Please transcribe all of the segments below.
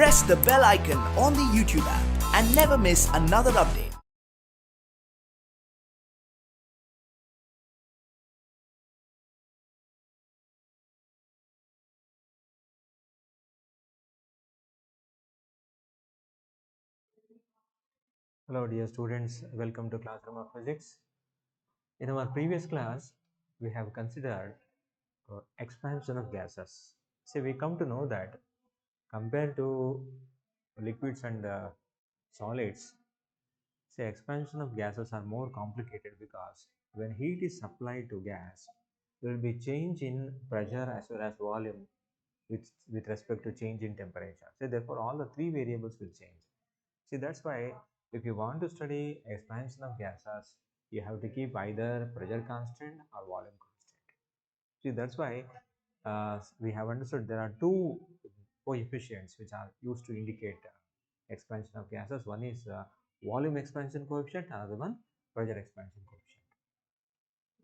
press the bell icon on the YouTube app and never miss another update. Hello dear students, welcome to Classroom of Physics. In our previous class, we have considered expansion of gases. So we come to know that compared to liquids and solids, say expansion of gases are more complicated because when heat is supplied to gas, there will be change in pressure as well as volume with respect to change in temperature. So therefore all the three variables will change. See, that's why if you want to study expansion of gases, you have to keep either pressure constant or volume constant. See, that's why we have understood there are two coefficients which are used to indicate expansion of gases. One is volume expansion coefficient, another one pressure expansion coefficient.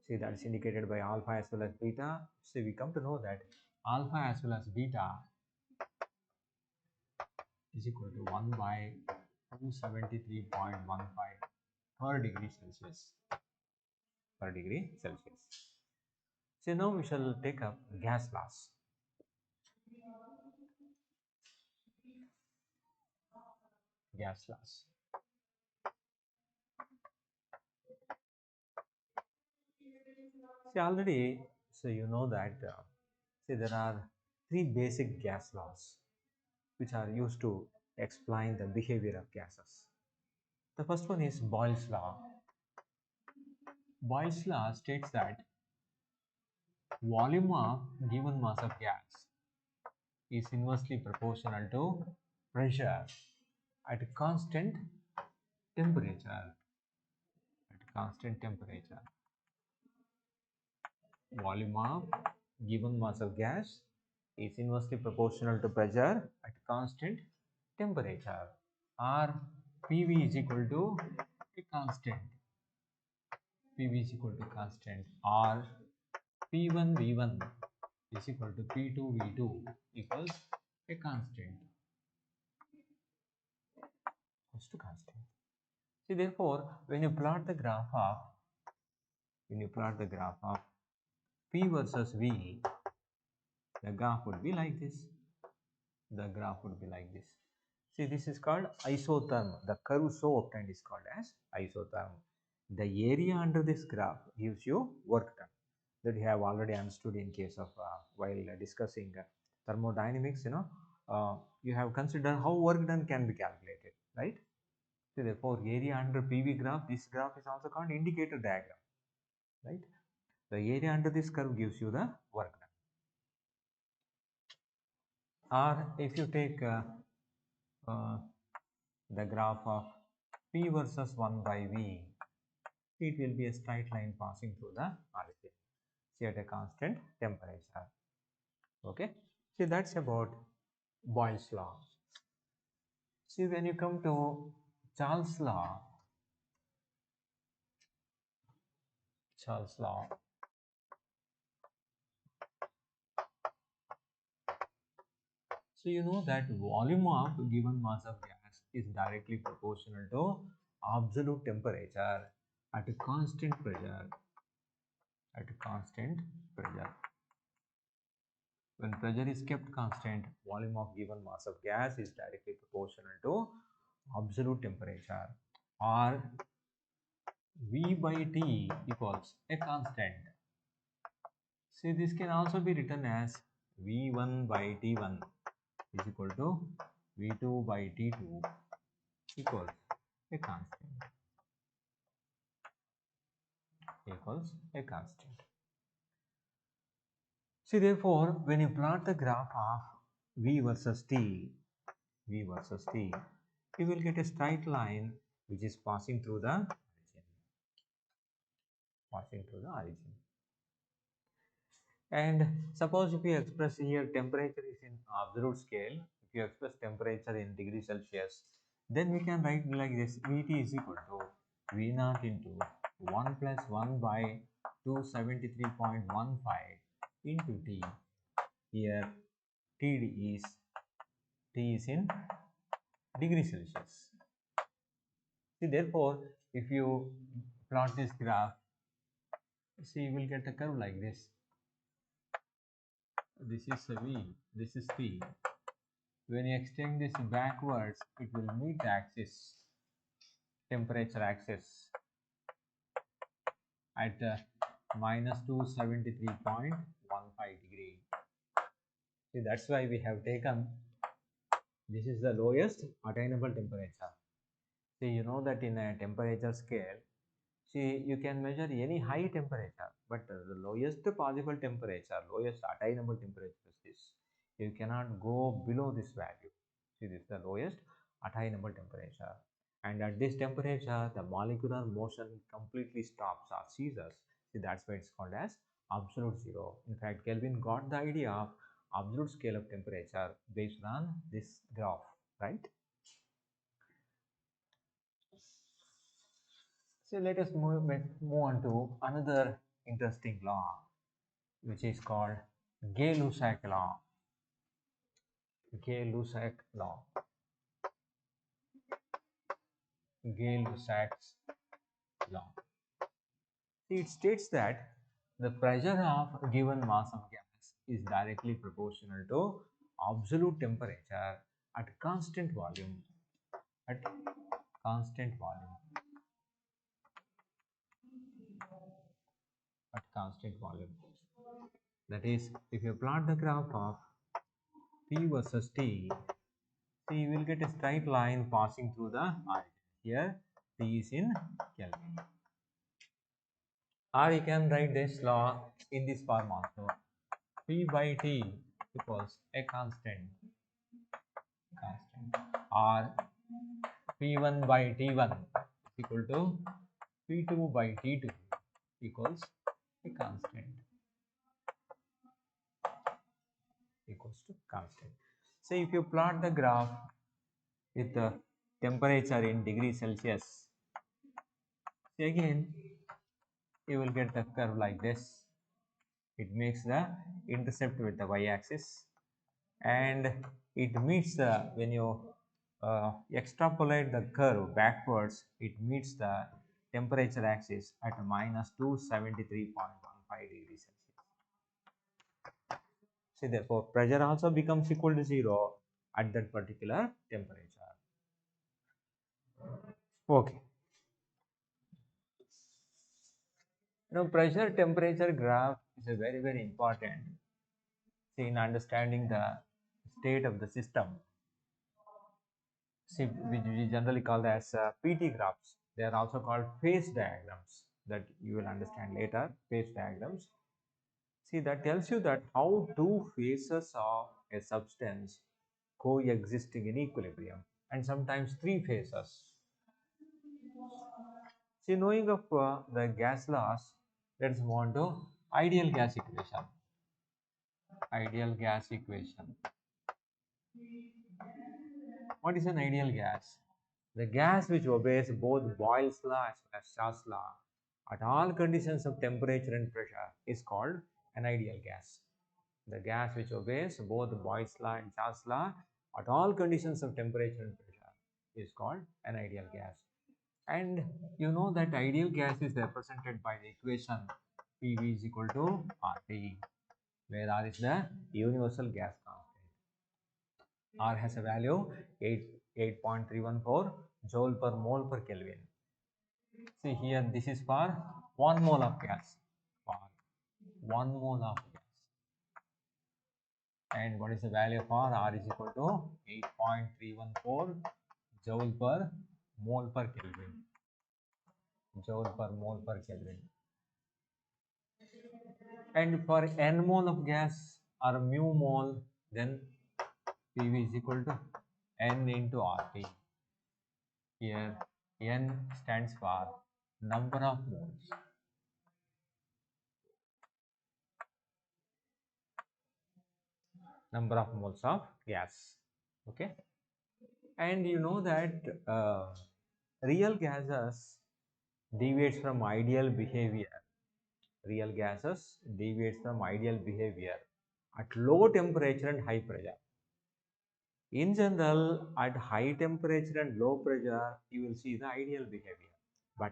See, that's indicated by alpha as well as beta. So we come to know that alpha as well as beta is equal to 1 by 273.15 per degree Celsius. Per degree Celsius. So now we shall take up gas laws. Gas laws. See, already, so you know that see, there are three basic gas laws which are used to explain the behavior of gases. The first one is Boyle's law. Boyle's law states that volume of given mass of gas is inversely proportional to pressure at constant temperature. At constant temperature, volume of given mass of gas is inversely proportional to pressure at constant temperature, or PV is equal to a constant. PV is equal to constant, or P1 V1 is equal to P2 V2 equals a constant. Equals to constant. See, therefore, when you plot the graph of P versus V, the graph would be like this. The graph would be like this. See, this is called isotherm. The curve so obtained is called as isotherm. The area under this graph gives you work done. That you have already understood in case of while discussing thermodynamics. You have considered how work done can be calculated, right? So therefore, area under PV graph, this graph is also called indicator diagram, right? The area under this curve gives you the work done. Or if you take the graph of P versus 1 by V, it will be a straight line passing through the origin, see, at a constant temperature. Okay, see, that's about Boyle's law. See, when you come to Charles' law, so you know that volume of given mass of gas is directly proportional to absolute temperature at a constant pressure. At a constant pressure. When pressure is kept constant, volume of given mass of gas is directly proportional to absolute temperature, or V by T equals a constant. See, this can also be written as V1 by T1 is equal to V2 by T2 equals a constant. Equals a constant. See, therefore, when you plot the graph of V versus T, you will get a straight line which is passing through the origin. And suppose if you express here temperature is in absolute scale, if you express temperature in degree Celsius, then we can write like this: Vt is equal to V0 into 1 plus 1 by 273.15 into T. Here Td is T is in degree Celsius. See, therefore, if you plot this graph, see, you will get a curve like this. This is a V, this is T. When you extend this backwards, it will meet the axis, temperature axis, at minus 273.15 degree. See, that's why we have taken this is the lowest attainable temperature. See, you know that in a temperature scale, see, you can measure any high temperature, but the lowest possible temperature, lowest attainable temperature is this. You cannot go below this value. See, this is the lowest attainable temperature. And at this temperature, the molecular motion completely stops or ceases. See, that's why it's called as absolute zero. In fact, Kelvin got the idea of absolute scale of temperature based on this graph, right? So let us move on to another interesting law, which is called Gay-Lussac law. Gay-Lussac law. Gay-Lussac's law. It states that the pressure of a given mass of gas is directly proportional to absolute temperature at constant volume. At constant volume. At constant volume. That is, if you plot the graph of P versus T, so you will get a straight line passing through the origin. Here T is in Kelvin. Or you can write this law in this form also. P by T equals a constant. Or P1 by T1 is equal to P2 by T2 equals a constant. Equals to constant. So if you plot the graph with the temperature in degrees Celsius, see again you will get the curve like this. It makes the intercept with the y-axis, and it meets the, when you extrapolate the curve backwards, it meets the temperature axis at minus 273.15 degrees Celsius. See, therefore, pressure also becomes equal to 0 at that particular temperature. Okay. Now, pressure temperature graph is a very important, see, in understanding the state of the system. See, which we generally call as PT graphs. They are also called phase diagrams, that you will understand later. Phase diagrams. See, that tells you that how two phases of a substance coexisting in equilibrium, and sometimes three phases. See, knowing of the gas laws, let's move on to ideal gas equation. Ideal gas equation. What is an ideal gas? The gas which obeys both Boyle's law as well as Shaw's law at all conditions of temperature and pressure is called an ideal gas. The gas which obeys both Boyle's law and Shaw's law at all conditions of temperature and pressure is called an ideal gas. And you know that ideal gas is represented by the equation PV is equal to RT, where R is the universal gas constant. R has a value 8.314 joule per mole per Kelvin. See here, this is for 1 mole of gas. For 1 mole of gas. And what is the value for R is equal to 8.314 joule per mole per Kelvin. Joule per mole per Kelvin. And for n mole of gas or mu mole, then PV is equal to N into RT. Here N stands for number of moles. Number of moles of gas. Okay. And you know that real gases deviates from ideal behavior. Real gases deviates from ideal behavior at low temperature and high pressure. In general, at high temperature and low pressure, you will see the ideal behavior. But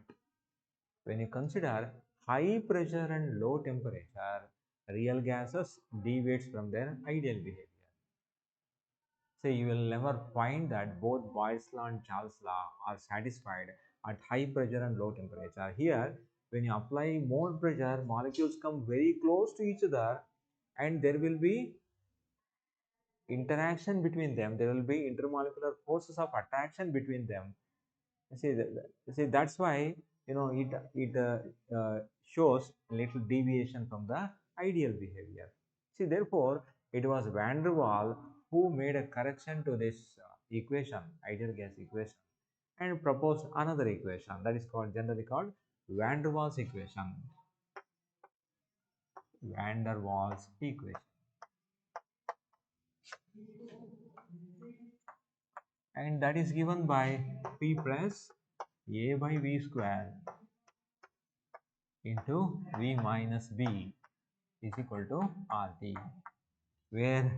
when you consider high pressure and low temperature, real gases deviates from their ideal behavior. So you will never find that both Boyle's law and Charles' law are satisfied at high pressure and low temperature. Here, when you apply more pressure, molecules come very close to each other and there will be interaction between them. There will be intermolecular forces of attraction between them. See, that's why it shows little deviation from the ideal behavior. See, therefore, it was Van der Waal who made a correction to this equation, ideal gas equation, and proposed another equation that is generally called Van der Waals equation. Van der Waals equation. And that is given by P plus A by V square into V minus B is equal to RT, where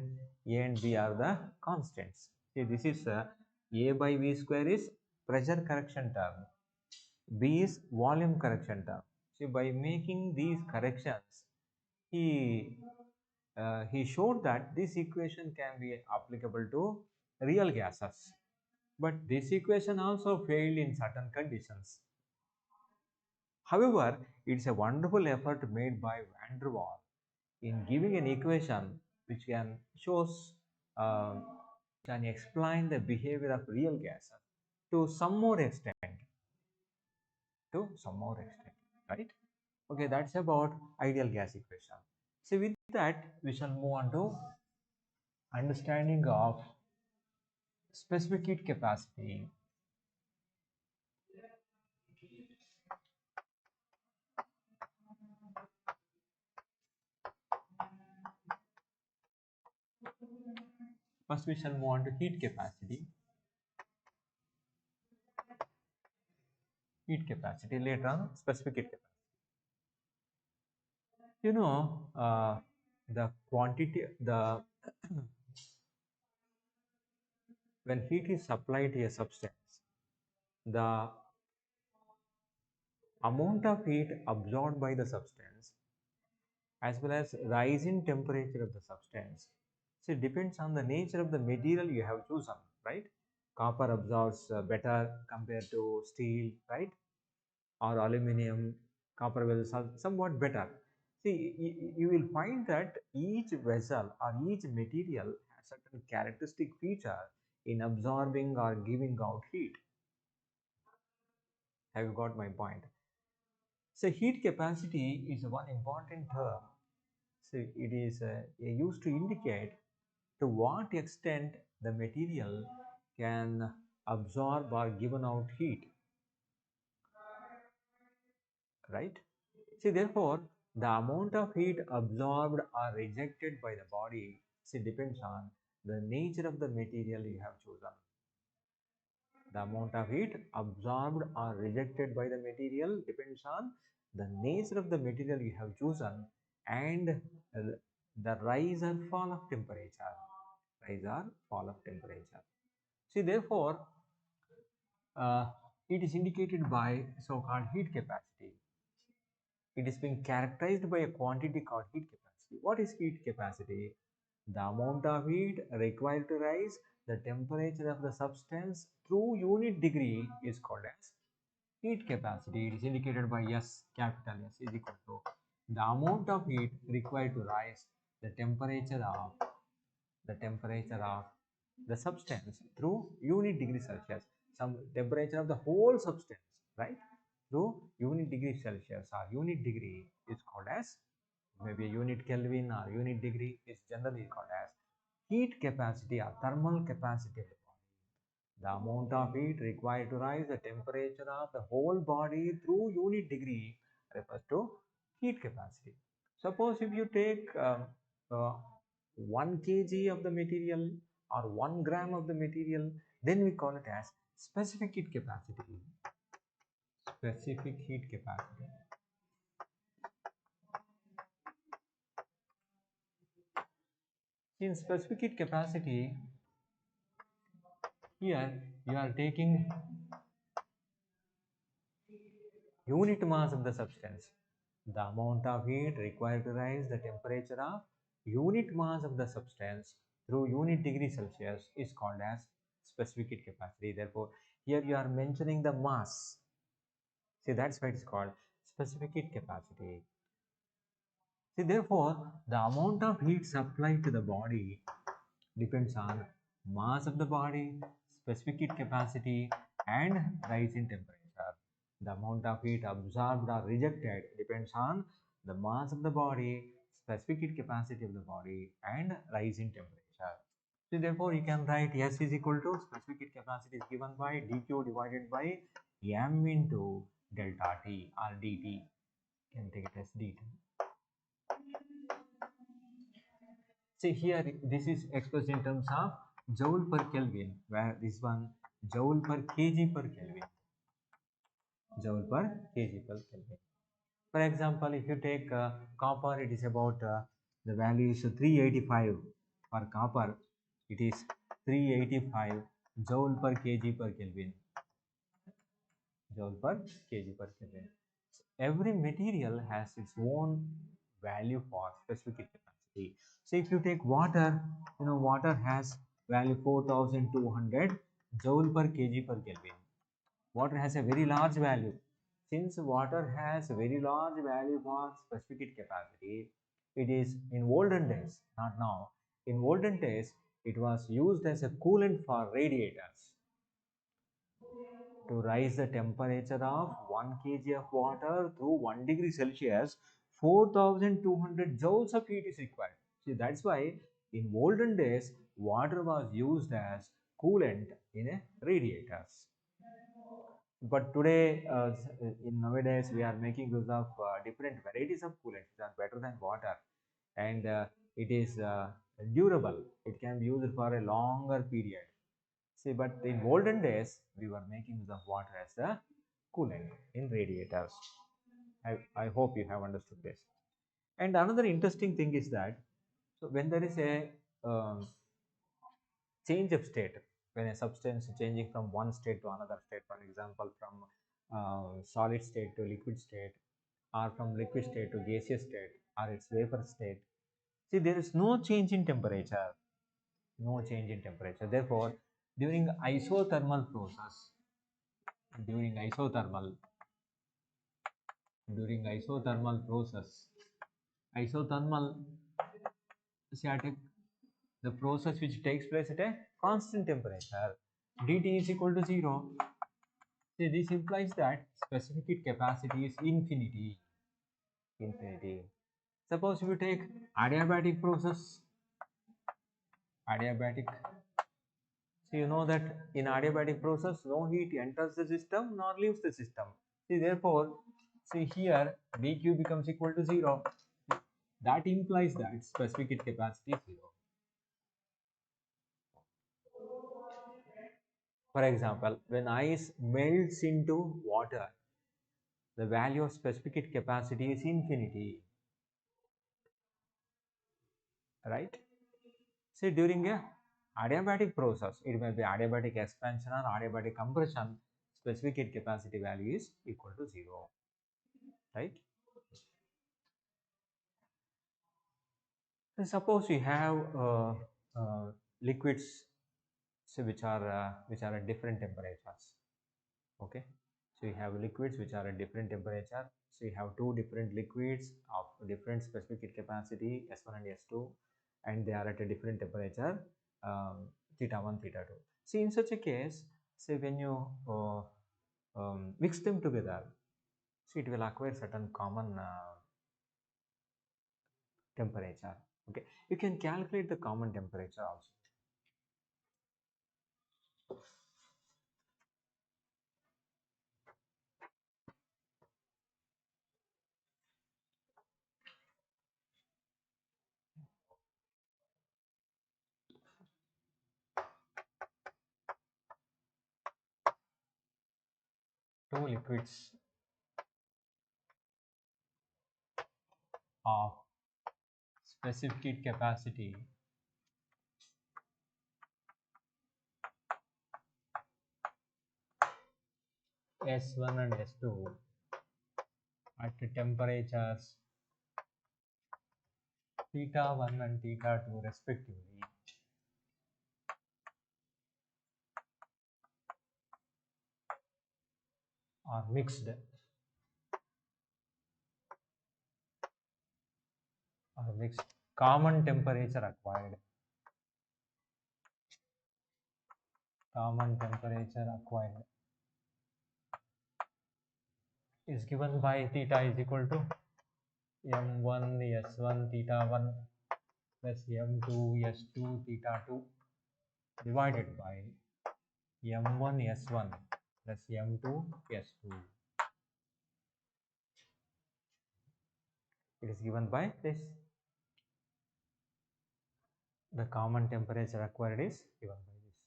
A and B are the constants. See, this is A by V square is pressure correction term, B is volume correction term. See, by making these corrections, he showed that this equation can be applicable to real gases. But this equation also failed in certain conditions. However, it's a wonderful effort made by Van der Waal in giving an equation which can can explain the behavior of real gases to some more extent. Right? Okay, that's about ideal gas equation. So with that, we shall move on to understanding of specific heat capacity. First, we shall move on to heat capacity. Later on, specific heat capacity. You know, the quantity, the when heat is supplied to a substance, the amount of heat absorbed by the substance as well as rise in temperature of the substance. So it depends on the nature of the material you have chosen, right? Copper absorbs better compared to steel, right? Or aluminum, copper will somewhat better. See, you will find that each vessel or each material has certain characteristic feature in absorbing or giving out heat. Have you got my point? So heat capacity is one important term. So it is used to indicate to what extent the material can absorb or given out heat, right? See, therefore, the amount of heat absorbed or rejected by the body depends on the nature of the material you have chosen. The amount of heat absorbed or rejected by the material depends on the nature of the material you have chosen and the rise or fall of temperature. See, therefore, it is indicated by so-called heat capacity. It is being characterized by a quantity called heat capacity. What is heat capacity? The amount of heat required to rise the temperature of the substance through unit degree is called as heat capacity. It is indicated by S, capital S is equal to the amount of heat required to rise the temperature of the substance through unit degree Celsius, some temperature of the whole substance, right? Through unit degree Celsius or unit degree is called as maybe unit Kelvin or unit degree is generally called as heat capacity or thermal capacity of the body. The amount of heat required to rise the temperature of the whole body through unit degree refers to heat capacity. Suppose if you take 1 kg of the material or 1 gram of the material, then we call it as specific heat capacity. Specific heat capacity. In specific heat capacity, Here you are taking unit mass of the substance. The amount of heat required to rise the temperature of unit mass of the substance through unit degree Celsius is called as specific heat capacity. Therefore, here you are mentioning the mass. See, that's why it's called specific heat capacity. See, therefore, the amount of heat supplied to the body depends on mass of the body, specific heat capacity, and rise in temperature. The amount of heat absorbed or rejected depends on the mass of the body, specific heat capacity of the body, and rise in temperature. So therefore, you can write S is equal to specific heat capacity is given by dQ divided by m into delta T or dt. You can take it as dt. See here, this is expressed in terms of joule per Kelvin, where this one joule per kg per Kelvin, joule per kg per Kelvin. For example, if you take copper, it is about the value is 385 for copper. It is 385 joule per kg per Kelvin, joule per kg per Kelvin. So every material has its own value for specific capacity. So if you take water, water has value 4200 joule per kg per Kelvin. Water has a very large value. Since water has a very large value for specific heat capacity, it is in olden days, not now. In olden days, it was used as a coolant for radiators to rise the temperature of 1 kg of water through 1 degree Celsius, 4200 joules of heat is required. See, that's why in olden days, water was used as coolant in a radiators. But today, in nowadays, we are making use of different varieties of coolants which are better than water, and it is durable. It can be used for a longer period. See, but in olden days, we were making use of water as a coolant in radiators. I hope you have understood this. And another interesting thing is that, so when there is a change of state, when a substance is changing from one state to another state, for example, from solid state to liquid state, or from liquid state to gaseous state, or its vapor state. See, there is no change in temperature, no change in temperature. Therefore, during isothermal process, during isothermal, during isothermal process, isothermal static, the process which takes place at a constant temperature, dt is equal to 0. See, this implies that specific heat capacity is infinity. Infinity. Suppose if you take adiabatic process, adiabatic. So you know that in adiabatic process, no heat enters the system nor leaves the system. See, therefore, see here dq becomes equal to 0. That implies that specific heat capacity is 0. For example, when ice melts into water, the value of specific heat capacity is infinity, right? See, during a adiabatic process, it may be adiabatic expansion or adiabatic compression, specific heat capacity value is equal to 0, right? And suppose you have liquids, so which are at different temperatures. Okay, so you have liquids which are at different temperature. So you have two different liquids of different specific heat capacity S1 and S2, and they are at a different temperature, theta 1, theta 2. See, in such a case, say when you mix them together, so it will acquire certain common temperature. Okay, you can calculate the common temperature also. Two liquids of specific heat capacity S1 and S2 at temperatures theta 1 and theta 2 respectively are mixed. Common temperature acquired. Is given by theta is equal to m1 s1 theta 1 plus m2 s2 theta 2 divided by m1 s1 plus m2 s2. It is given by this. The common temperature acquired is given by this.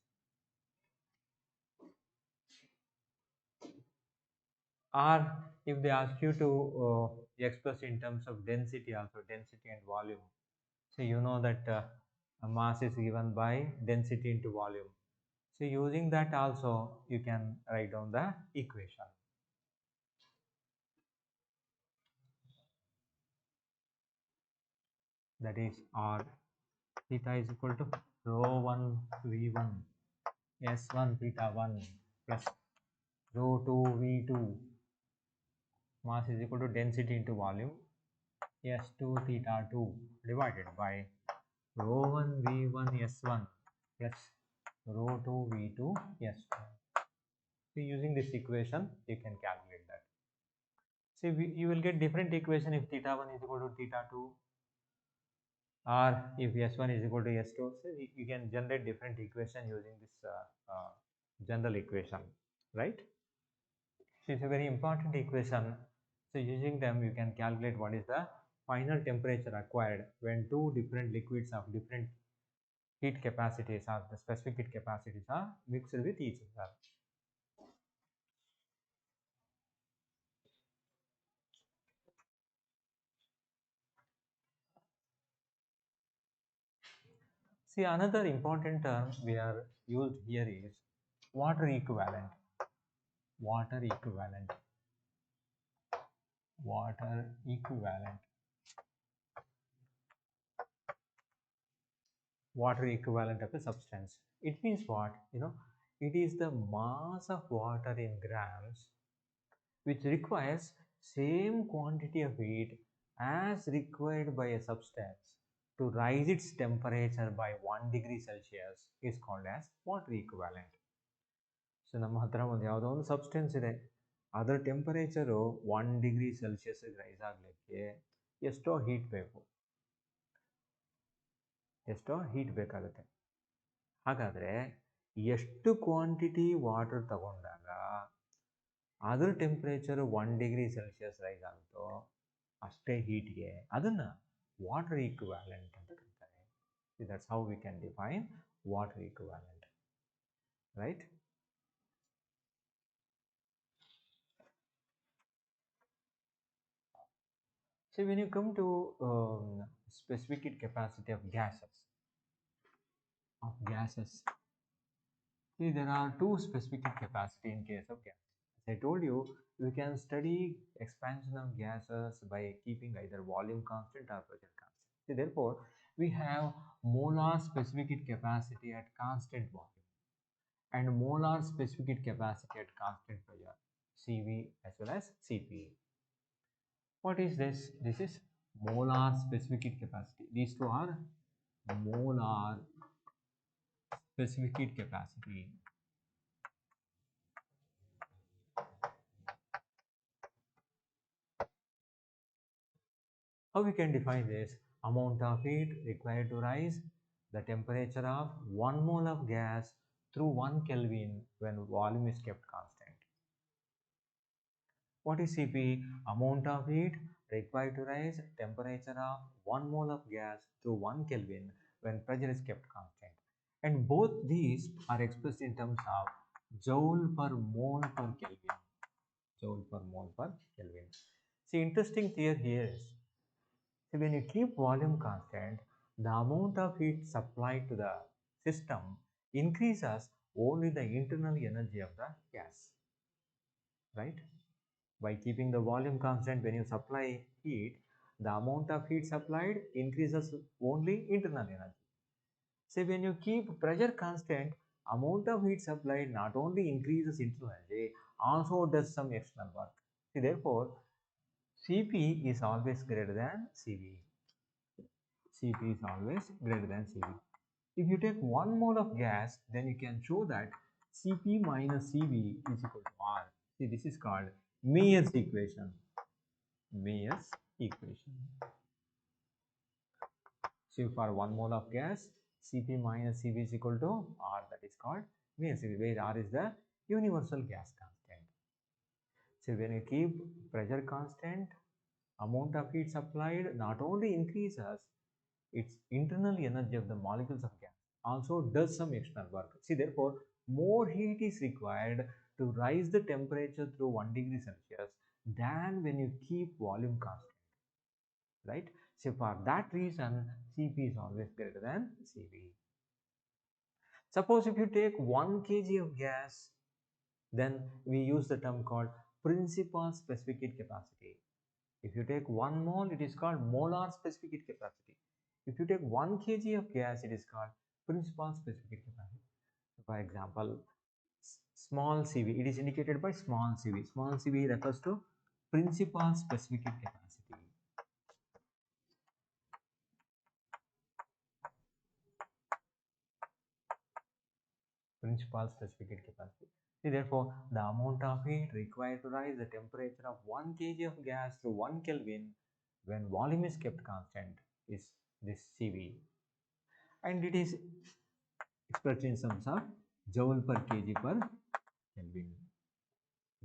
Or if they ask you to express in terms of density also, density and volume. So you know that mass is given by density into volume. So using that also you can write down the equation. That is R theta is equal to rho 1 V1 S1 theta 1 plus rho 2 V2 mass is equal to density into volume S2 theta 2 divided by rho 1 V1 S1 plus rho 2 V2 S2. So using this equation you can calculate that. So you will get different equation if theta 1 is equal to theta 2 or if S1 is equal to S2. So you can generate different equation using this general equation, right? So it's a very important equation. So using them you can calculate what is the final temperature acquired when two different liquids of different heat capacities or the specific heat capacities are mixed with each other. See, another important term we are used here is water equivalent. Water equivalent. Water equivalent. Water equivalent of a substance. It means what? It is the mass of water in grams which requires same quantity of heat as required by a substance to rise its temperature by 1 degree Celsius is called as water equivalent. So ನಮ್ಮ ಹತ್ರ ಒಂದು ಯಾವುದೋ ಒಂದು substance ಇದೆ, ಅದರ temperature 1 degree ಸೆಲ್ಸಿಯಸ್ಗೆ rice ಆಗಲಿಕ್ಕೆ ಎಷ್ಟೋ heat ಬೇಕಾಗುತ್ತೆ. ಹಾಗಾದರೆ ಎಷ್ಟು ಕ್ವಾಂಟಿಟಿ ವಾಟರ್ ತಗೊಂಡಾಗ ಅದರ ಟೆಂಪರೇಚರು 1 ಡಿಗ್ರಿ ಸೆಲ್ಸಿಯಸ್ ರೈಸ್ ಆಗುತ್ತೋ ಅಷ್ಟೇ ಹೀಟ್ಗೆ ಅದನ್ನು ವಾಟರ್ ಈಕ್ವಿವ್ಯಾಲೆಂಟ್ ಅಂತ ಕರೀತಾರೆ. That's how we can define water equivalent, right? So when you come to specific heat capacity of gases, see there are two specific heat capacity in case of gas. As I told you, we can study expansion of gases by keeping either volume constant or pressure constant. So therefore, we have molar specific heat capacity at constant volume and molar specific heat capacity at constant pressure, Cv as well as Cp. What is this? This is molar specific heat capacity. These two are molar specific heat capacity. How we can define this? Amount of heat required to rise the temperature of 1 mole of gas through 1 Kelvin when volume is kept constant. What is Cp? Amount of heat required to rise temperature of 1 mole of gas through 1 Kelvin when pressure is kept constant. And both these are expressed in terms of joule per mole per Kelvin. Joule per mole per Kelvin. See, interesting theory here is, so when you keep volume constant, the amount of heat supplied to the system increases only the internal energy of the gas, right? By keeping the volume constant, when you supply heat, the amount of heat supplied increases only internal energy. So when you keep pressure constant, amount of heat supplied not only increases internal energy, also does some external work. See, therefore, Cp is always greater than Cv. Cp is always greater than Cv. If you take 1 mole of gas, then you can show that Cp minus Cv is equal to R. See, this is called Meyer's equation. Meyer's equation. So for 1 mole of gas, Cp minus Cv is equal to R. That is called Meyer's equation, where R is the universal gas constant. So when you keep pressure constant, amount of heat supplied not only increases, its internal energy of the molecules of gas also does some external work. See, therefore, more heat is required to rise the temperature through 1 degree Celsius than when you keep volume constant, right? So for that reason, Cp is always greater than Cv. Suppose if you take 1 kg of gas, then we use the term called principal specific heat capacity. If you take 1 mole, it is called molar specific heat capacity. If you take 1 kg of gas, it is called principal specific heat capacity. For example, small cv, it is indicated by small cv. Small cv refers to principal specific heat capacity. Principal specific heat capacity. See, therefore, the amount of heat required to rise the temperature of 1 kg of gas to 1 Kelvin when volume is kept constant is this Cv, and it is expressed in terms of joule per kg per Kelvin.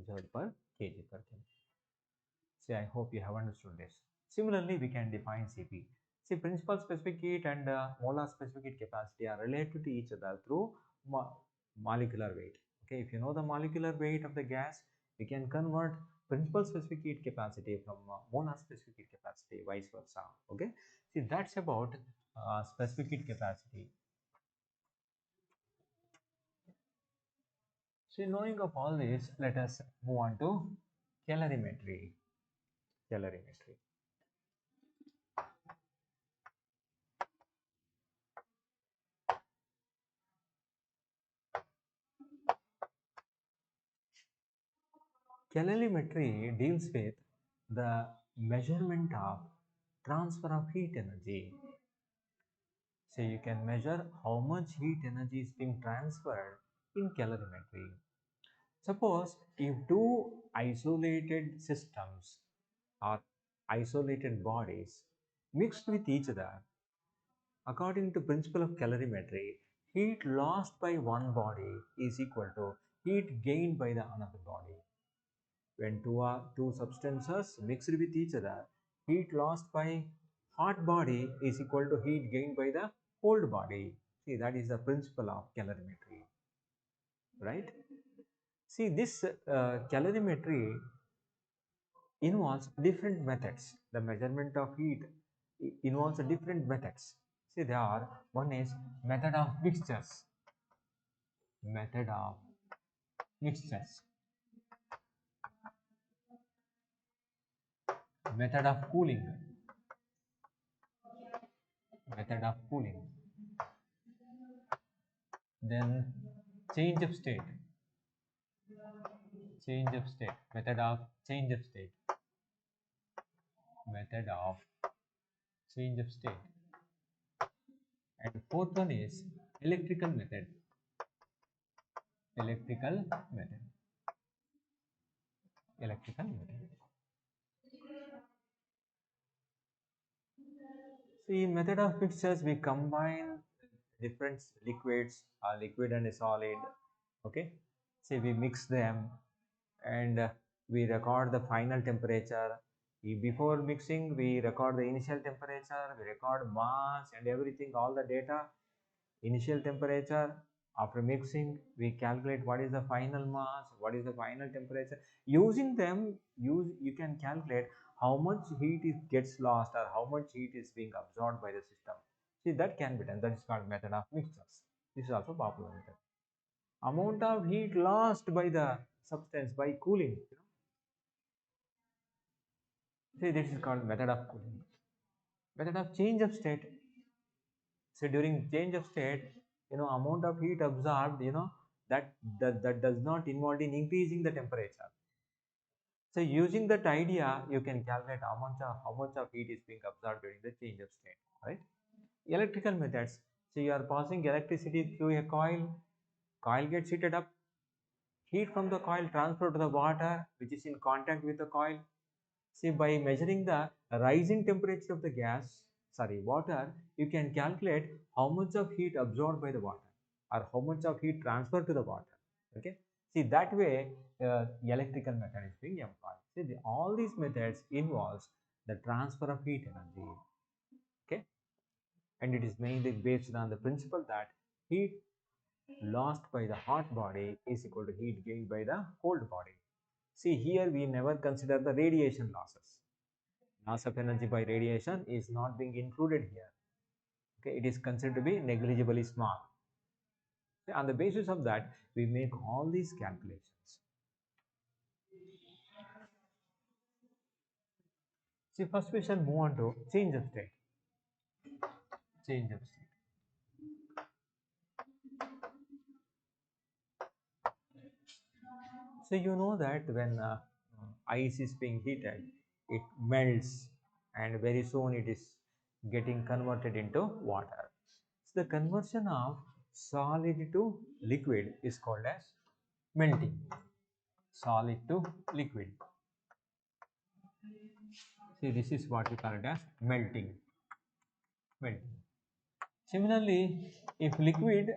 Joule per kg per Kelvin. See, I hope you have understood this. Similarly, we can define Cp. See, principal specific heat and molar specific heat capacity are related to each other through molecular weight. Okay, if you know the molecular weight of the gas, we can convert principal specific heat capacity from molar specific heat capacity, vice versa. Okay, see, that's about specific heat capacity. So, knowing of all this, let us move on to calorimetry. Calorimetry. Calorimetry deals with the measurement of transfer of heat energy. So you can measure how much heat energy is being transferred in calorimetry. Suppose if two isolated systems or isolated bodies mixed with each other, according to principle of calorimetry, heat lost by one body is equal to heat gained by the another body. When two substances mixed with each other, heat lost by hot body is equal to heat gained by the cold body. See, that is the principle of calorimetry, right? See, this calorimetry involves different methods. The measurement of heat involves different methods. See, there are, one is method of mixtures, method of mixtures, method of cooling, method of cooling, then change of state, change of state, method of change of state, method of change of state, and fourth one is electrical method, electrical method, electrical method. See, in method of mixtures, we combine different liquids, a liquid and a solid. Okay, see, we mix them and we record the final temperature. Before mixing, we record the initial temperature, we record mass and everything, all the data. Initial temperature, after mixing, we calculate what is the final mass, what is the final temperature. Using them, you can calculate how much heat is gets lost or how much heat is being absorbed by the system. See, that can be done. That is called method of mixtures. This is also popular method. Amount of heat lost by the substance by cooling. See, this is called method of cooling. Method of change of state. So during change of state, amount of heat absorbed, that does not involve in increasing the temperature. So using that idea, you can calculate how much of heat is being absorbed during the change of state, right? Electrical methods. So you are passing electricity through a coil gets heated up, heat from the coil transferred to the water, which is in contact with the coil. See, by measuring the rising temperature of the water, you can calculate how much of heat absorbed by the water or how much of heat transferred to the water. Okay. See, that way, electrical method is being employed. See, all these methods involves the transfer of heat energy. Okay. And it is mainly based on the principle that heat lost by the hot body is equal to heat gained by the cold body. See, here we never consider the radiation losses. Loss of energy by radiation is not being included here. Okay, it is considered to be negligibly small. So on the basis of that, we make all these calculations. See, first we shall move on to change of state. Change of state. So you know that when ice is being heated, it melts, and very soon it is getting converted into water. So the conversion of solid to liquid is called as melting. Solid to liquid. See, this is what we call it as melting. Melting. Similarly, if liquid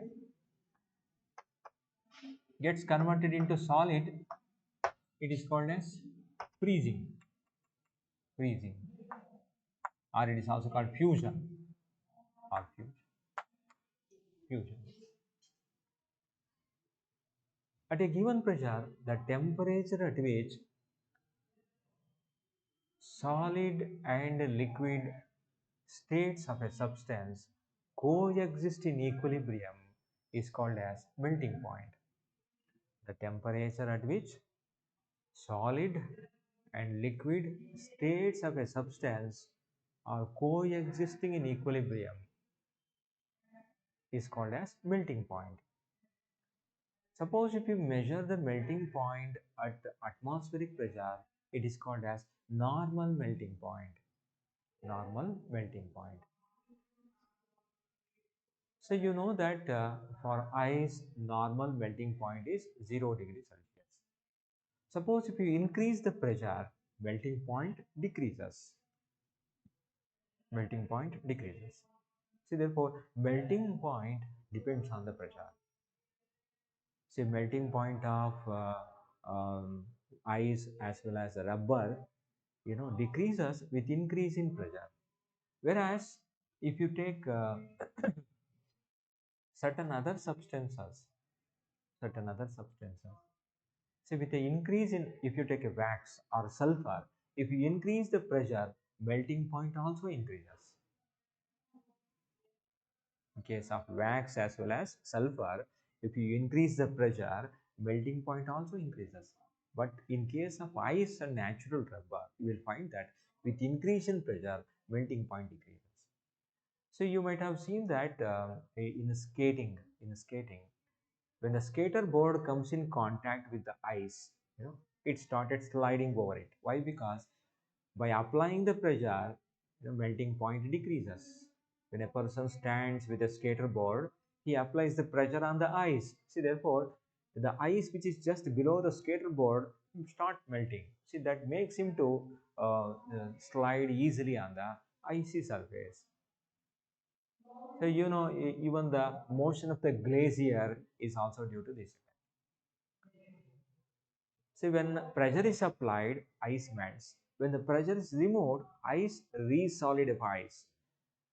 gets converted into solid, it is called as freezing. Freezing. Or it is also called fusion. Or fusion. At a given pressure, the temperature at which solid and liquid states of a substance coexist in equilibrium is called as melting point. The temperature at which solid and liquid states of a substance are coexisting in equilibrium is called as melting point. Suppose if you measure the melting point at atmospheric pressure, it is called as normal melting point. Normal melting point. So you know that for ice, normal melting point is 0 degrees Celsius. Suppose if you increase the pressure, melting point decreases. Melting point decreases. See, therefore, melting point depends on the pressure. See, melting point of ice as well as rubber, decreases with increase in pressure. Whereas, if you take certain other substances, see, with the increase in, if you take a wax or sulfur, if you increase the pressure, melting point also increases. In case of wax as well as sulfur, if you increase the pressure, melting point also increases. But in case of ice and natural rubber, you will find that with increase in pressure, melting point decreases. So you might have seen that in skating, when the skater board comes in contact with the ice, it started sliding over it. Why? Because by applying the pressure, melting point decreases. When a person stands with a skater board, he applies the pressure on the ice. See, therefore, the ice which is just below the skater board start melting. See, that makes him to slide easily on the icy surface. So, even the motion of the glacier is also due to this effect. See, when pressure is applied, ice melts. When the pressure is removed, ice resolidifies.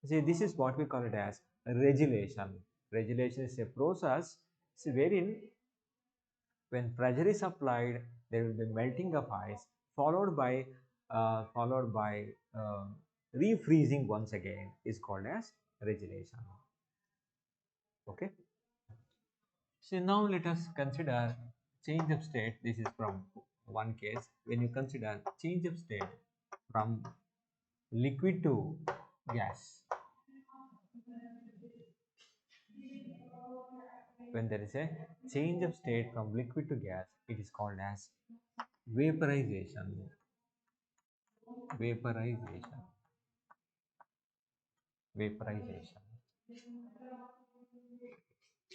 See, this is what we call it as regulation. Regulation is a process wherein when pressure is applied, there will be melting of ice, followed by refreezing once again is called as regulation. Okay. So now let us consider change of state. This is from one case. When you consider change of state, from liquid to gas. When there is a change of state from liquid to gas, it is called as vaporization. Vaporization. Vaporization.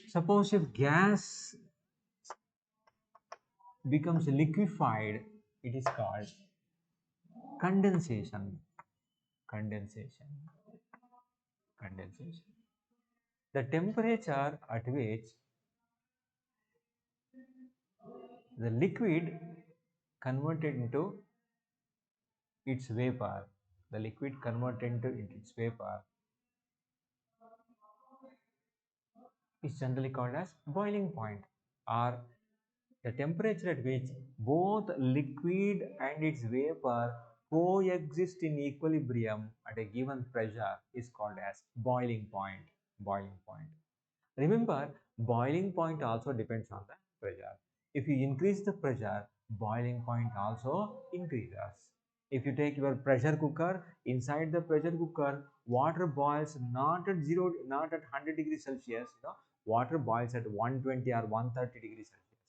Suppose if gas becomes liquefied, it is called condensation. Condensation. Condensation. The temperature at which the liquid converted into its vapor, the liquid converted into its vapor is generally called as boiling point, or the temperature at which both liquid and its vapor coexist in equilibrium at a given pressure is called as boiling point. Boiling point. Remember, boiling point also depends on the pressure. If you increase the pressure, boiling point also increases. If you take your pressure cooker, inside the pressure cooker, water boils not at 100 degrees Celsius, water boils at 120 or 130 degrees Celsius,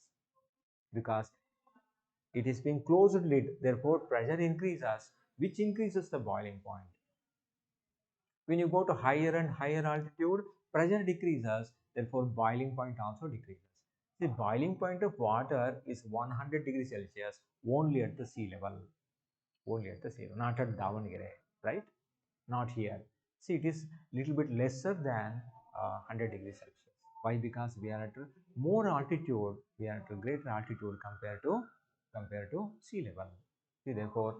because it is being closed lid, therefore pressure increases, which increases the boiling point. When you go to higher and higher altitude, pressure decreases, therefore boiling point also decreases. The boiling point of water is 100 degrees Celsius only at the sea level. Only at the sea level, not at Davangere, right? Not here. See, it is little bit lesser than 100 degrees Celsius. Why? Because we are at more altitude, we are at a greater altitude compared to sea level. See, therefore,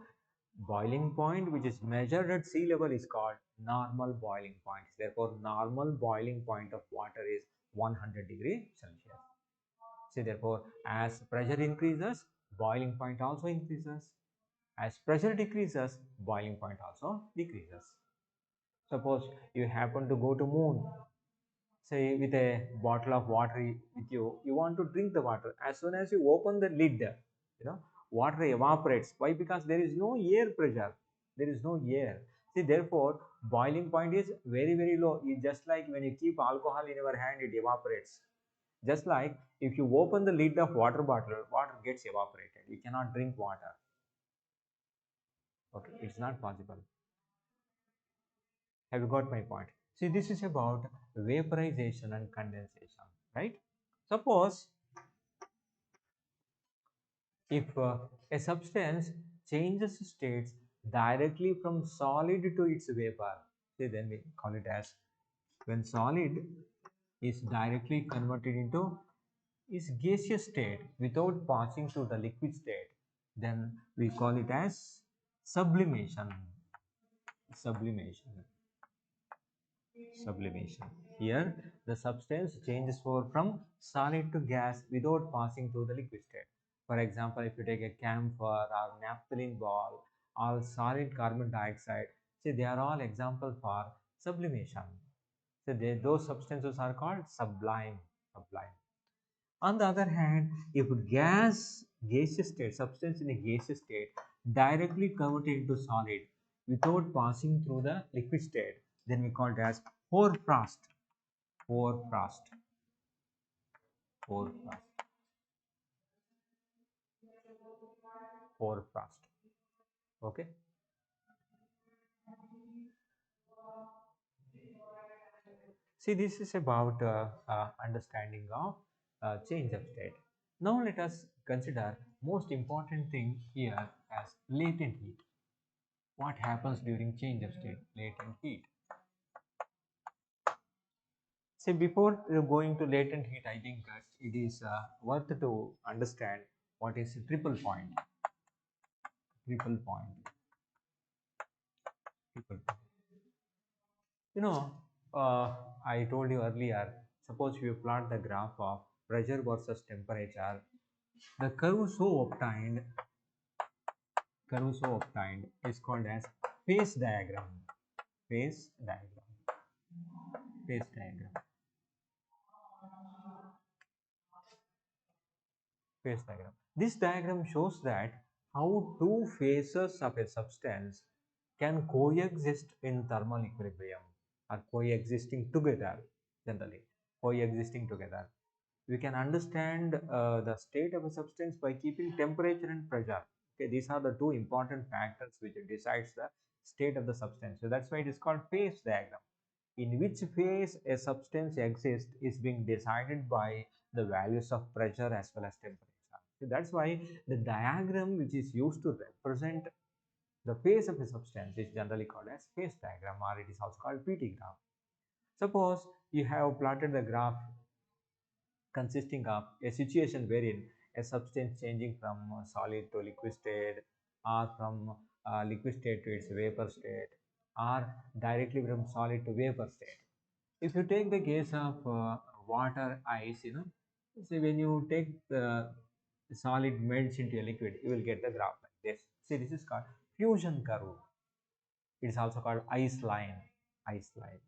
boiling point which is measured at sea level is called normal boiling point. Therefore, normal boiling point of water is 100 degree Celsius. See, therefore, as pressure increases, boiling point also increases. As pressure decreases, boiling point also decreases. Suppose you happen to go to moon, say with a bottle of water with you, you want to drink the water. As soon as you open the lid, water evaporates. Why? Because there is no air pressure. There is no air. See, therefore, boiling point is very, very low. It's just like when you keep alcohol in your hand, it evaporates. Just like if you open the lid of water bottle, water gets evaporated. You cannot drink water. Okay, it's not possible. Have you got my point? See, this is about vaporization and condensation, right? Suppose if a substance changes states directly from solid to its vapor, see, then we call it as, when solid is directly converted into its gaseous state without passing through the liquid state, then we call it as sublimation. Sublimation. Sublimation. Here, the substance changes from solid to gas without passing through the liquid state. For example, if you take a camphor or naphthalene ball or solid carbon dioxide, see, they are all examples for sublimation. So those substances are called sublime. Sublime. On the other hand, if gaseous state, substance in a gaseous state directly converted into solid without passing through the liquid state, then we call it as hoarfrost. Hoarfrost. Hoarfrost. Hoarfrost. Okay. See, this is about understanding of change of state. Now let us consider most important thing here as latent heat. What happens during change of state? Latent heat. See, before going to latent heat, I think it is worth to understand what is triple point. Triple point. Triple point. You know, I told you earlier, suppose you plot the graph of pressure versus temperature, the curve so obtained is called as phase diagram. Phase diagram. Phase diagram. Phase diagram. This diagram shows that how two phases of a substance can coexist in thermal equilibrium or coexisting together, generally coexisting together. We can understand the state of a substance by keeping temperature and pressure. Okay, these are the two important factors which decides the state of the substance. So that's why it is called phase diagram. In which phase a substance exists is being decided by the values of pressure as well as temperature. So that's why the diagram which is used to represent the phase of a substance is generally called as phase diagram, or it is also called PT graph. Suppose you have plotted the graph consisting of a situation wherein a substance changing from solid to liquid state, or from liquid state to its vapor state, or directly from solid to vapor state. If you take the case of water, ice, see, when you take the solid melts into a liquid, you will get the graph like this. See, this is called fusion curve. It is also called ice line. Ice line.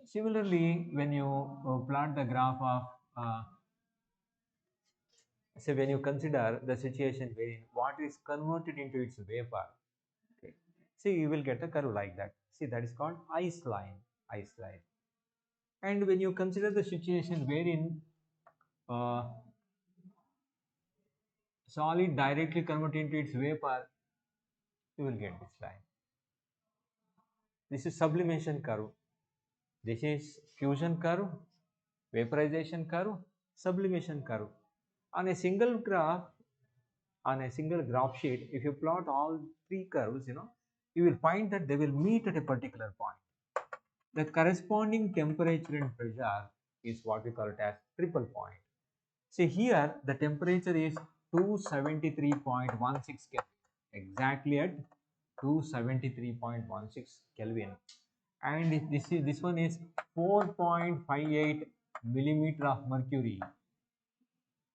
Similarly, when you plot the graph of so when you consider the situation wherein water is converted into its vapor, okay, see, you will get a curve like that. See, that is called ice line. Ice line. And when you consider the situation wherein uh, solid directly converted into its vapor, you will get this line. This is sublimation curve. This is fusion curve, vaporization curve, sublimation curve. On a single graph, on a single graph sheet, if you plot all three curves, you will find that they will meet at a particular point. The corresponding temperature and pressure is what we call it as triple point. See here, the temperature is 273.16 Kelvin, exactly at 273.16 Kelvin, and this one is 4.58 millimeter of mercury,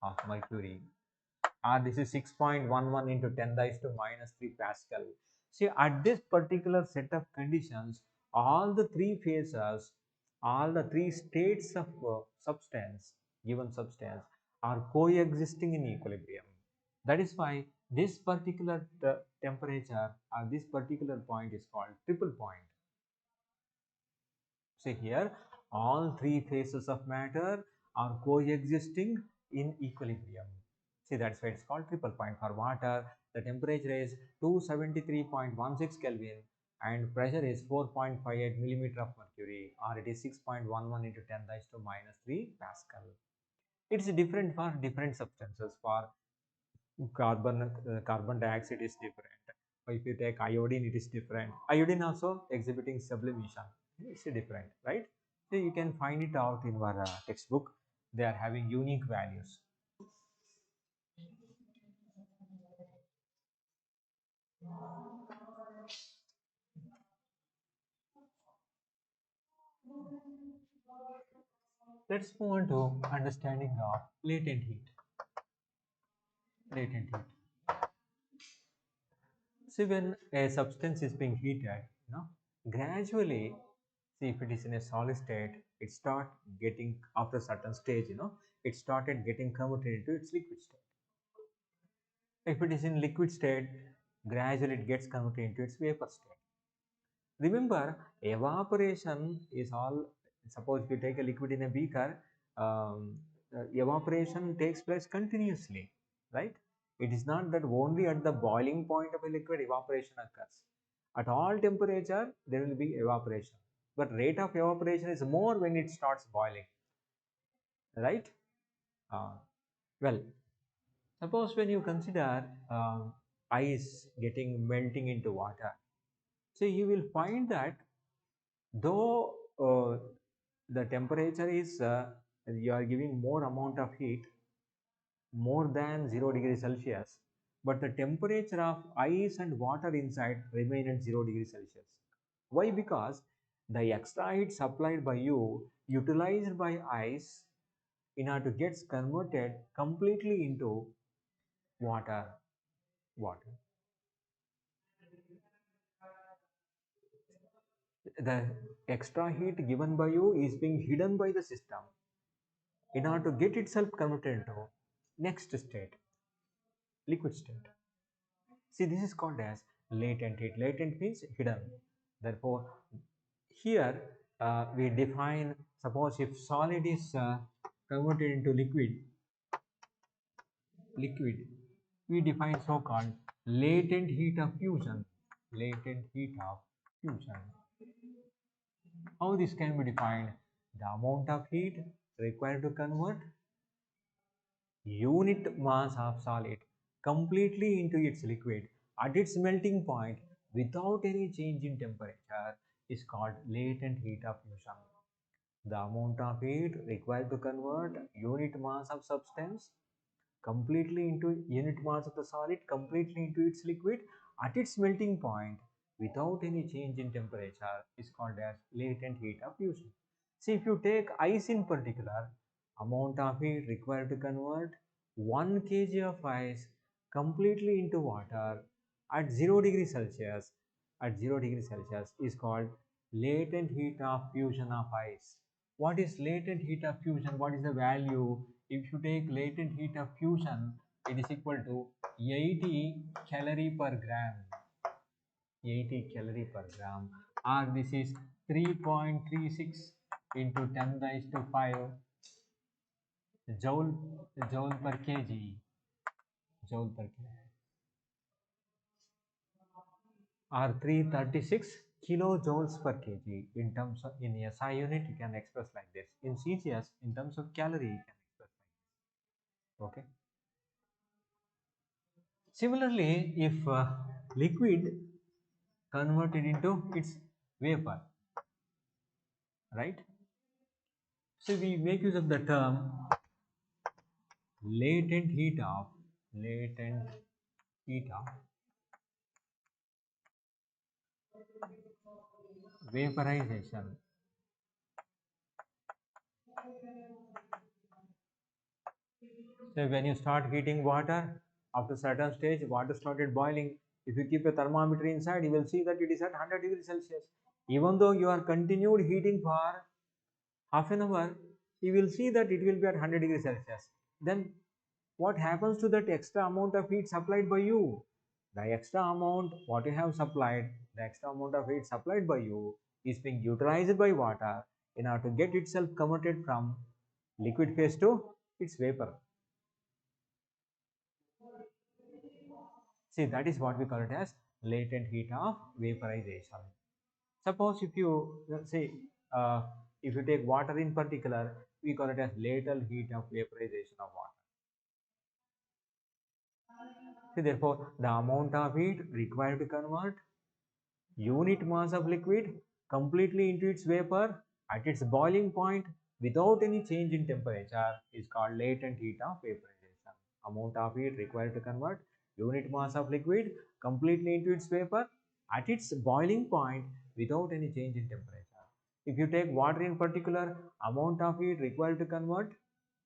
or this is 6.11 into 10 raised to minus 3 Pascal. See, at this particular set of conditions, all the three phases, all the three states of given substance, are coexisting in equilibrium. That is why this particular temperature or this particular point is called triple point. See here, all three phases of matter are coexisting in equilibrium. See, that's why it's called triple point. For water, the temperature is 273.16 Kelvin and pressure is 4.58 millimeter of mercury, or it is 6.11 into 10 raised to minus 3 Pascal. It's different for different substances. For carbon dioxide is different. If you take iodine, it is different. Iodine also exhibiting sublimation. It's different, right? So you can find it out in our textbook. They are having unique values. Let's move on to understanding of latent heat. Latent heat. See, when a substance is being heated, gradually, see, if it is in a solid state, it start getting, after a certain stage, it started getting converted into its liquid state. If it is in liquid state, gradually it gets converted into its vapor state. Remember, evaporation is all, suppose if you take a liquid in a beaker, evaporation takes place continuously, right? It is not that only at the boiling point of a liquid evaporation occurs. At all temperature, there will be evaporation. But rate of evaporation is more when it starts boiling, right? Uh, well, suppose when you consider ice getting melting into water, so you will find that though the temperature is you are giving more amount of heat, more than 0 degrees Celsius, but the temperature of ice and water inside remain at 0 degrees Celsius. Why? Because the extra heat supplied by you utilized by ice in order to get converted completely into water. Water. The extra heat given by you is being hidden by the system in order to get itself converted into next state. liquid state. See, this is called as latent heat. Latent means hidden. Therefore, here we define, suppose if solid is converted into liquid, we define so-called latent heat of fusion. Latent heat of fusion. How this can be defined? The amount of heat required to convert unit mass of solid completely into its liquid at its melting point without any change in temperature is called latent heat of fusion. The amount of heat required to convert unit mass of substance completely into unit mass of the solid completely into its liquid at its melting point without any change in temperature is called as latent heat of fusion. See, if you take ice in particular, amount of heat required to convert 1 kg of ice completely into water at 0 degree Celsius is called latent heat of fusion of ice. What is latent heat of fusion? What is the value? If you take latent heat of fusion, it is equal to 80 calorie per gram. 80 calorie per gram, or this is 3.36 into 10 raised to 5 joule per kg, joule per kg, or 336 kilojoules per kg. In terms of, in SI unit you can express like this. In CGS, in terms of calorie you can express like this. Okay. Similarly, if liquid converted into its vapor, right? So we make use of the term latent heat of vaporization. So when you start heating water, after certain stage, water started boiling. If you keep a thermometer inside, you will see that it is at 100 degrees Celsius. Even though you are continued heating for half an hour, you will see that it will be at 100 degrees Celsius. Then what happens to that extra amount of heat supplied by you? The extra amount what you have supplied, the extra amount of heat supplied by you is being utilized by water in order to get itself converted from liquid phase to its vapor. See, that is what we call it as latent heat of vaporization. Suppose if you say, if you take water in particular, we call it as latent heat of vaporization of water. See, therefore, the amount of heat required to convert unit mass of liquid completely into its vapor at its boiling point without any change in temperature is called latent heat of vaporization. Amount of heat required to convert unit mass of liquid completely into its vapor at its boiling point without any change in temperature. If you take water in particular, amount of heat required to convert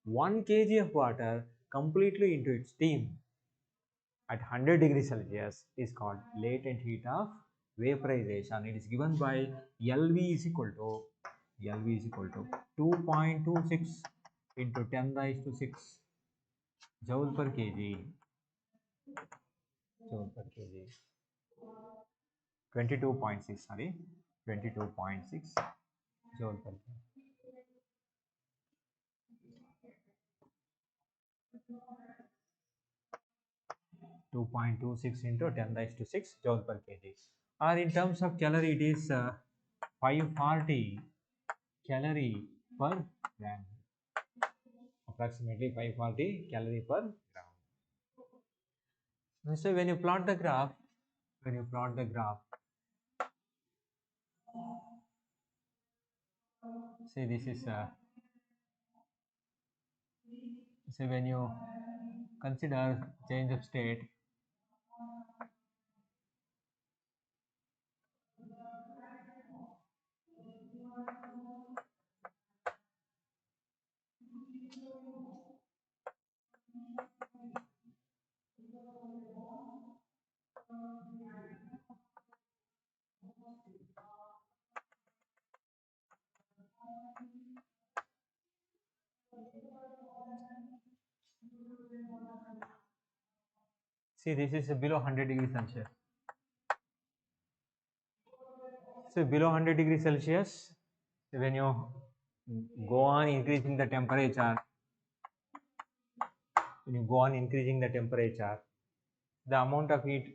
1 kg of water completely into its steam at 100 degrees Celsius is called latent heat of vaporization. It is given by LV is equal to 2.26 into 10 raised to 6 joule per kg, 22.6, sorry, 22.6 joule per kg. 2.26 into 10 raised to 6 joule per kg. Or in terms of calorie, it is 540 calorie per gram. Approximately 540 calorie per gram. So when you plot the graph, see this is so when you consider change of state, See, this is below 100 degrees Celsius. So below 100 degrees Celsius, when you go on increasing the temperature, the amount of heat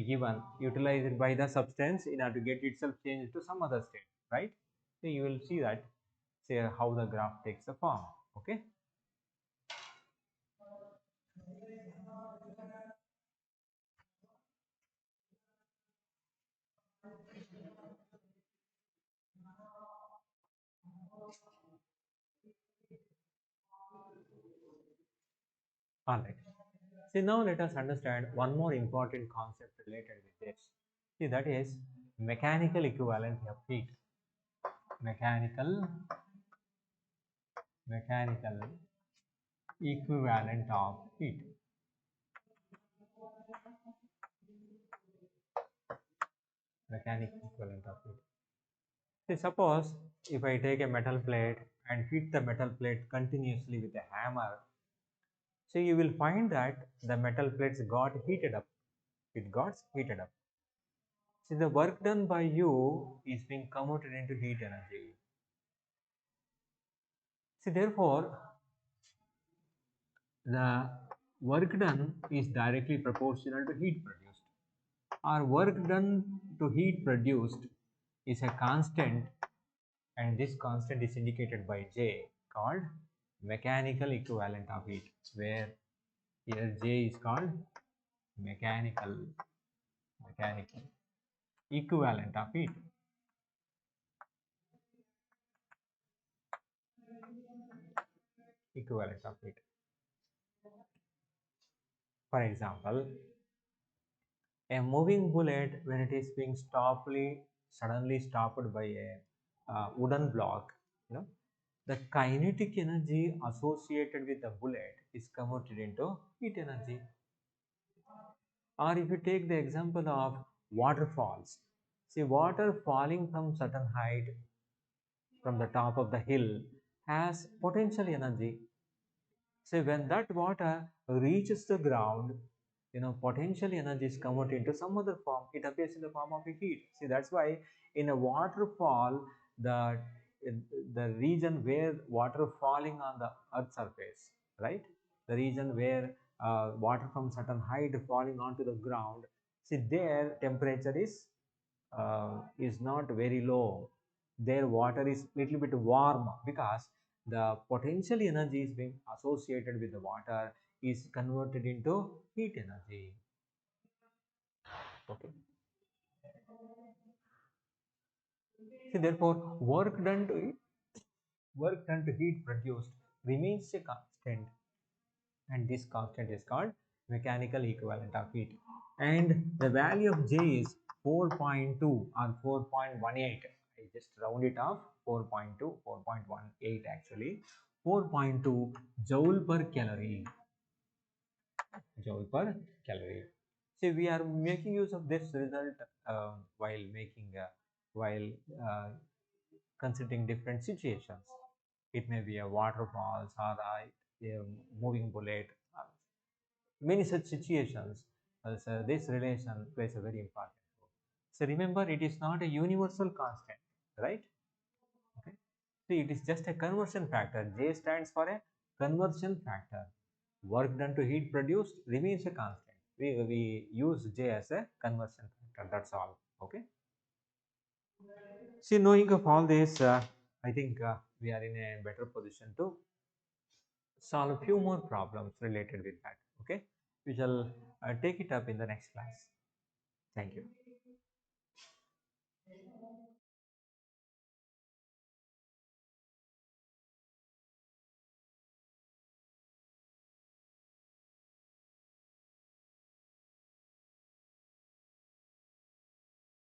given utilized by the substance in order to get itself changed to some other state, right? So you will see that, say, how the graph takes the form. Okay. All right. See, now let us understand one more important concept related with this. See, that is mechanical equivalent of heat. Mechanical equivalent of heat. Mechanical equivalent of heat. See, suppose if I take a metal plate and hit the metal plate continuously with a hammer, so you will find that the metal plates got heated up. It got heated up. See, the work done by you is being converted into heat energy. See, therefore, the work done is directly proportional to heat produced. Our work done to heat produced is a constant, and this constant is indicated by J, called mechanical equivalent of heat, where here J is called mechanical equivalent of heat. Equivalent of heat. For example, a moving bullet, when it is being suddenly stopped by a wooden block, the kinetic energy associated with the bullet is converted into heat energy. Or if you take the example of waterfalls, see, water falling from certain height from the top of the hill has potential energy. So when that water reaches the ground, potential energy is converted into some other form. It appears in the form of a heat. See, that's why in a waterfall, the the region where water falling on the earth surface, right? The region where water from certain height falling onto the ground, see, their temperature is not very low. Their water is little bit warm because the potential energy is being associated with the water is converted into heat energy. Okay. See, therefore, work done to heat produced remains a constant, and this constant is called mechanical equivalent of heat. And the value of J is 4.2 or 4.18. I just round it off, 4.2, 4.18 actually. 4.2 joule per calorie. Joule per calorie. See, we are making use of this result while while uh, considering different situations. It may be a waterfalls or a moving bullet. Many such situations, so this relation plays a very important role. So remember, it is not a universal constant, right? Okay. So it is just a conversion factor. J stands for a conversion factor. Work done to heat produced remains a constant. We use J as a conversion factor. That's all. Okay. See, knowing of all this, I think we are in a better position to solve a few more problems related with that. Okay. We shall take it up in the next class. Thank you.